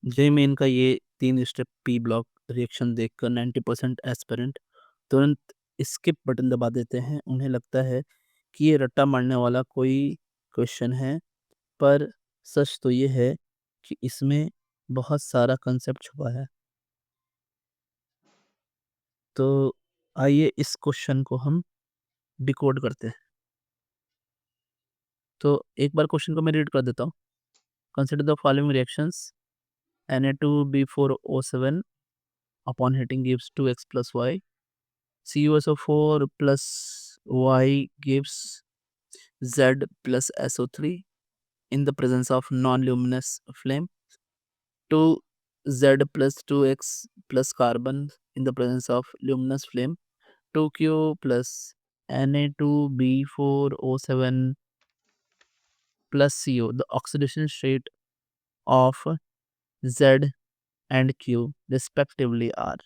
JEE main का ये 3 step P block reaction देखकर 90% एस्पिरेंट तुरंत स्किप बटन दबा देते हैं। उन्हें लगता है कि ये रट्टा मारने वाला कोई क्वेश्चन है, पर सच तो ये है कि इसमें बहुत सारा कंसेप्ट छुपा है। तो आइए इस क्वेश्चन को हम डिकोड करते हैं। तो एक बार क्वेश्चन को मैं रीड कर देता हूँ। Consider the following reactions Na2B4O7 upon heating gives 2x plus y. CuSO4 plus y gives Z plus SO3 in the presence of non-luminous flame. 2Z plus 2x plus carbon in the presence of luminous flame. 2Q plus Na2B4O7 plus CO. The oxidation state of Z and Q respectively are.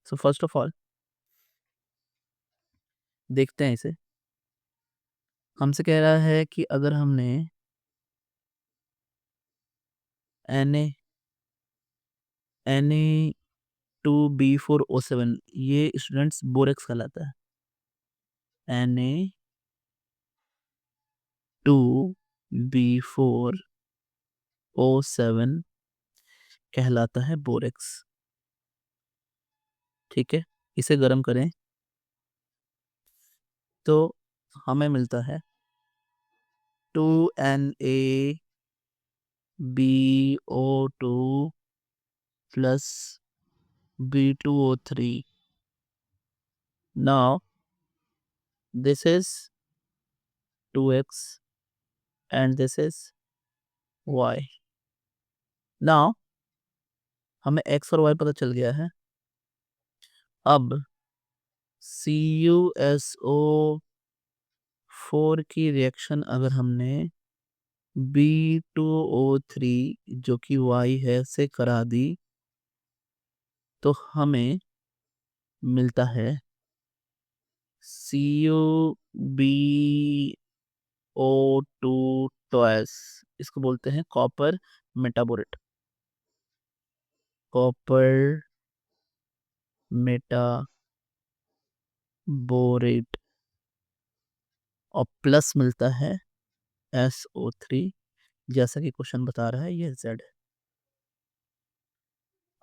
So first of all देखते हैं इसे। हमसे कह रहा है कि अगर हमने Na2B4O7 ये स्टूडेंट्स बोरेक्स कहलाता है। Na2B4O7 कहलाता है बोरेक्स। ठीक है, इसे गर्म करें तो हमें मिलता है 2NaBO2 plus B2O3. Now this is 2x and this is y. Now हमें x और y पता चल गया है। अब CuSO4 की रिएक्शन अगर हमने B2O3 जो कि y है से करा दी तो हमें मिलता है CuBO2 ट्वाइस। इसको बोलते हैं कॉपर मेटाबोरेट। कॉपर मेटाबोरेट और प्लस मिलता है SO3 जैसा कि क्वेश्चन बता रहा है, ये Z है।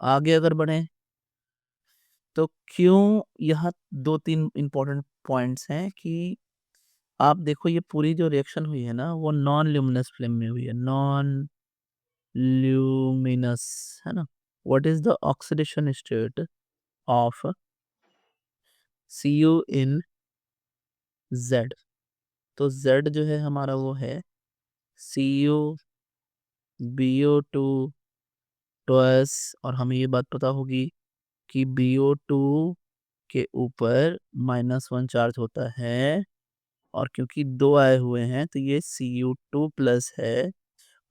आगे अगर बढ़े तो क्यों यहाँ 2-3 इंपॉर्टेंट पॉइंट्स हैं कि आप देखो ये पूरी जो रिएक्शन हुई है ना वो नॉन ल्यूमिनस फ्लेम में हुई है। नॉन ल्यूमिनस है ना। What is the oxidation state of Cu in Z? तो Z जो है हमारा वो है CuBO2 ट्वाइस और हमें ये बात पता होगी कि BO2 के ऊपर -1 चार्ज होता है और क्योंकि 2 आए हुए हैं तो ये Cu2 प्लस है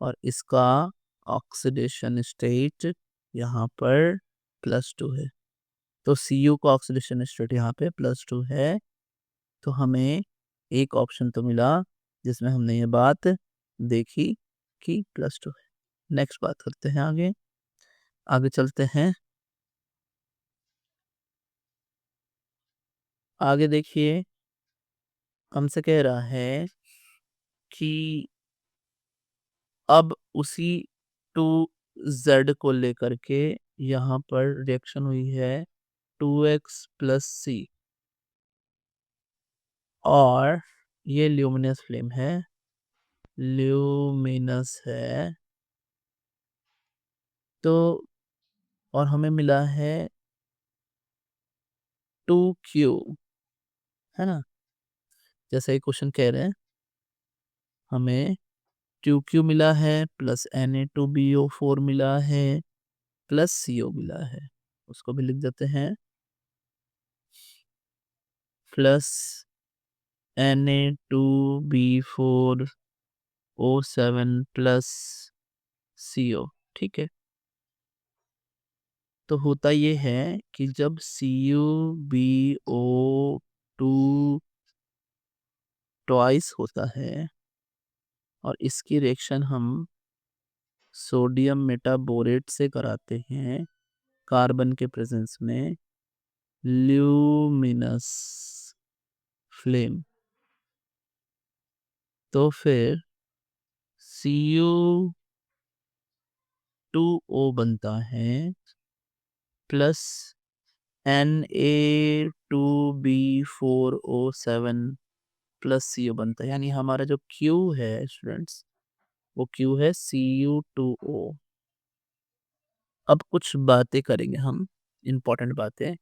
और इसका ऑक्सीडेशन स्टेट यहाँ पर +2 है। तो Cu का ऑक्सीडेशन स्टेट यहाँ पे +2 है। तो हमें एक ऑप्शन तो मिला जिसमें हमने ये बात देखी कि +2 है। नेक्स्ट बात करते हैं आगे। आगे चलते हैं। आगे देखिए हमसे कह रहा है कि अब उसी 2Z को लेकर के यहाँ पर रिएक्शन हुई है 2x प्लस सी और ये ल्यूमिनस फ्लेम है। ल्यूमिनस है तो और हमें मिला है 2Q है ना। जैसे ये क्वेश्चन कह रहे हैं हमें 2Q मिला है प्लस Na2BO4 मिला है प्लस CO मिला है। उसको भी लिख देते हैं प्लस Na2B4O7 प्लस CO। ठीक है, तो होता ये है कि जब CuBO2 ट्वाइस होता है और इसकी रिएक्शन हम सोडियम मेटाबोरेट से कराते हैं कार्बन के प्रेजेंस में ल्यूमिनस फ्लेम, तो फिर Cu2O बनता है प्लस Na2B4O7 प्लस CO बनता है, यानी हमारा जो Q है स्टूडेंट्स, वो Q है Cu2O। अब कुछ बातें करेंगे हम, इम्पोर्टेंट बातें।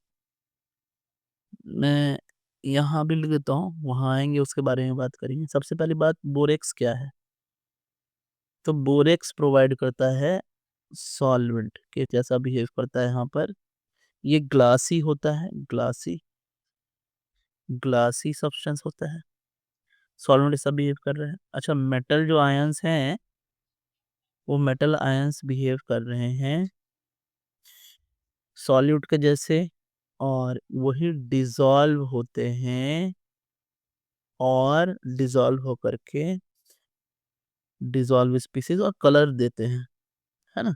मैं यहाँ भी लिख देता हूँ, वहाँ आएंगे उसके बारे में बात करेंगे। सबसे पहली बात, बोरेक्स क्या है? तो बोरेक्स प्रोवाइड करता है सॉल्वेंट के जैसा बिहेव करता है यहाँ पर। ये ग्लासी होता है, ग्लासी ग्लासी सब्सटेंस होता है, सॉल्वेंट जैसा बिहेव कर रहे हैं। अच्छा, मेटल जो आयंस हैं, वो मेटल आयंस बिहेव कर रहे हैं सॉल्यूट के जैसे, और वही डिसॉल्व होते हैं और डिसॉल्व होकर के डिसॉल्व स्पीसीज और कलर देते हैं, है ना,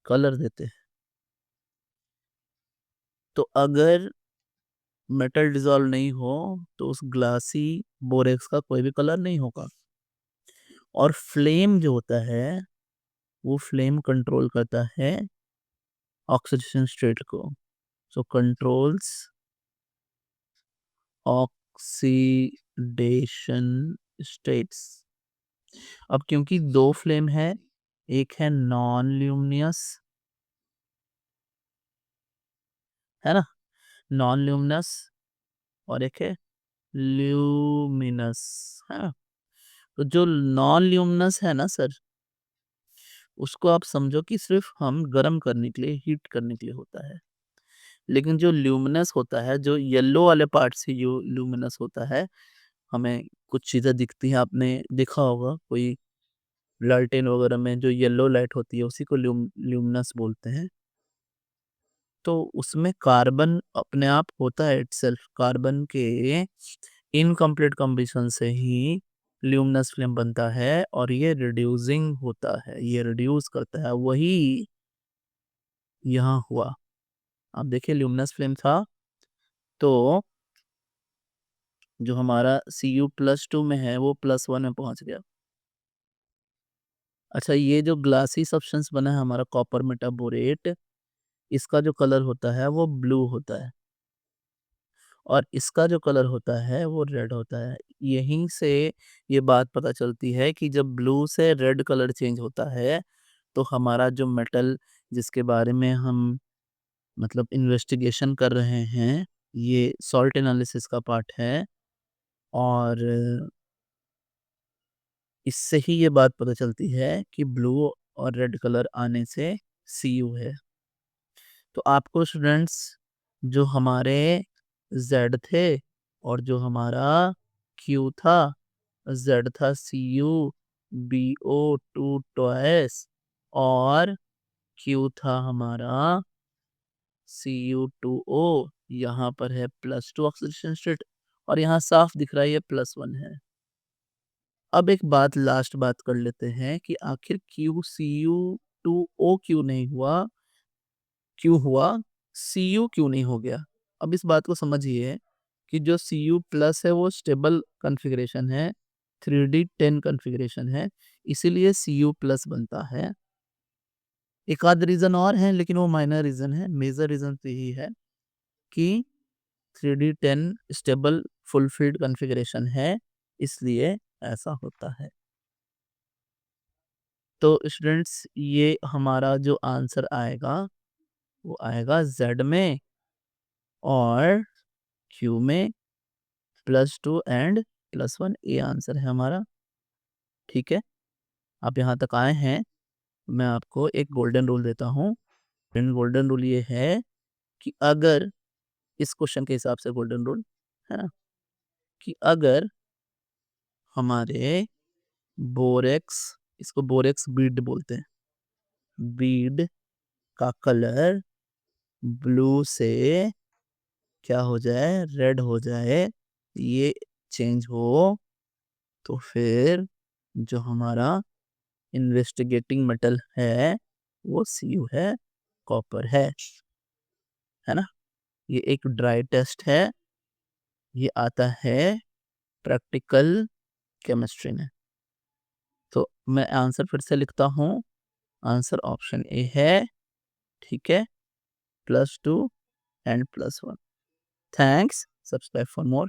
कलर देते हैं। तो अगर मेटल डिसॉल्व नहीं हो तो उस ग्लासी बोरेक्स का कोई भी कलर नहीं होगा। और फ्लेम जो होता है, वो फ्लेम कंट्रोल करता है ऑक्सीडेशन स्टेट को। सो कंट्रोल्स ऑक्सीडेशन स्टेट्स। अब क्योंकि दो फ्लेम है, एक है नॉन ल्यूमिनस, है ना, नॉन ल्यूमिनस, और एक है ल्यूमिनस, है ना। तो जो नॉन ल्यूमिनस है ना सर, उसको आप समझो कि सिर्फ हम गर्म करने के लिए, हीट करने के लिए होता है। लेकिन जो ल्यूमिनस होता है, जो येलो वाले पार्ट से जो ल्यूमिनस होता है, हमें कुछ चीज़ें दिखती हैं, आपने देखा होगा कोई लालटेन वगैरह में जो येलो लाइट होती है, उसी को ल्यूमिनस बोलते हैं। तो उसमें कार्बन अपने आप होता है इटसेल्फ, कार्बन के इनकम्प्लीट कम्बिशन से ही ल्यूमिनस फ्लेम बनता है, और ये रिड्यूसिंग होता है, ये रिड्यूस करता है। वही यहाँ हुआ, आप देखिए ल्यूमिनस फ्लेम था, तो जो हमारा Cu+2 में है वो +1 में पहुंच गया। अच्छा, ये जो ग्लासी सब्सटेंस बना है हमारा कॉपर मेटाबोरेट, इसका जो कलर होता है वो ब्लू होता है, और इसका जो कलर होता है वो रेड होता है। यहीं से ये बात पता चलती है कि जब ब्लू से रेड कलर चेंज होता है, तो हमारा जो मेटल जिसके बारे में हम मतलब इन्वेस्टिगेशन कर रहे हैं, ये सॉल्ट एनालिसिस का पार्ट है, और इससे ही ये बात पता चलती है कि ब्लू और रेड कलर आने से Cu है। तो आपको स्टूडेंट्स, जो हमारे Z थे और जो हमारा Q था, Z था CuBO2 ट्वाइस, और Q था हमारा Cu2O। यहाँ पर है +2 ऑक्सीडेशन स्टेट, और यहाँ साफ दिख रहा है ये +1 है। अब एक बात, लास्ट बात कर लेते हैं कि आखिर Cu2O क्यों नहीं हुआ, क्यों हुआ, Cu क्यों नहीं हो गया। अब इस बात को समझिए कि जो Cu+ है वो स्टेबल कॉन्फ़िगरेशन है, 3D10 कॉन्फ़िगरेशन है, इसीलिए Cu+ बनता है। एक आध रीज़न और है, लेकिन वो माइनर रीज़न है, मेजर रीज़न तो यही है कि 3D10 स्टेबल फुलफिल्ड कॉन्फ़िगरेशन है, इसलिए ऐसा होता है। तो स्टूडेंट्स, ये हमारा जो आंसर आएगा, वो आएगा Z में और Q में, +2 एंड +1, ये आंसर है हमारा। ठीक है, आप यहाँ तक आए हैं, मैं आपको एक गोल्डन रूल देता हूँ। गोल्डन रूल ये है कि अगर इस क्वेश्चन के हिसाब से गोल्डन रूल है ना, कि अगर हमारे बोरेक्स, इसको बोरेक्स बीड बोलते हैं, बीड का कलर ब्लू से क्या हो जाए, रेड हो जाए, ये चेंज हो, तो फिर जो हमारा इन्वेस्टिगेटिंग मेटल है वो Cu है, कॉपर है ना? ये एक ड्राई टेस्ट है, ये आता है प्रैक्टिकल केमिस्ट्री में। तो मैं आंसर फिर से लिखता हूँ, आंसर ऑप्शन ए है, ठीक है? +2 and +1. Thanks. Subscribe for more.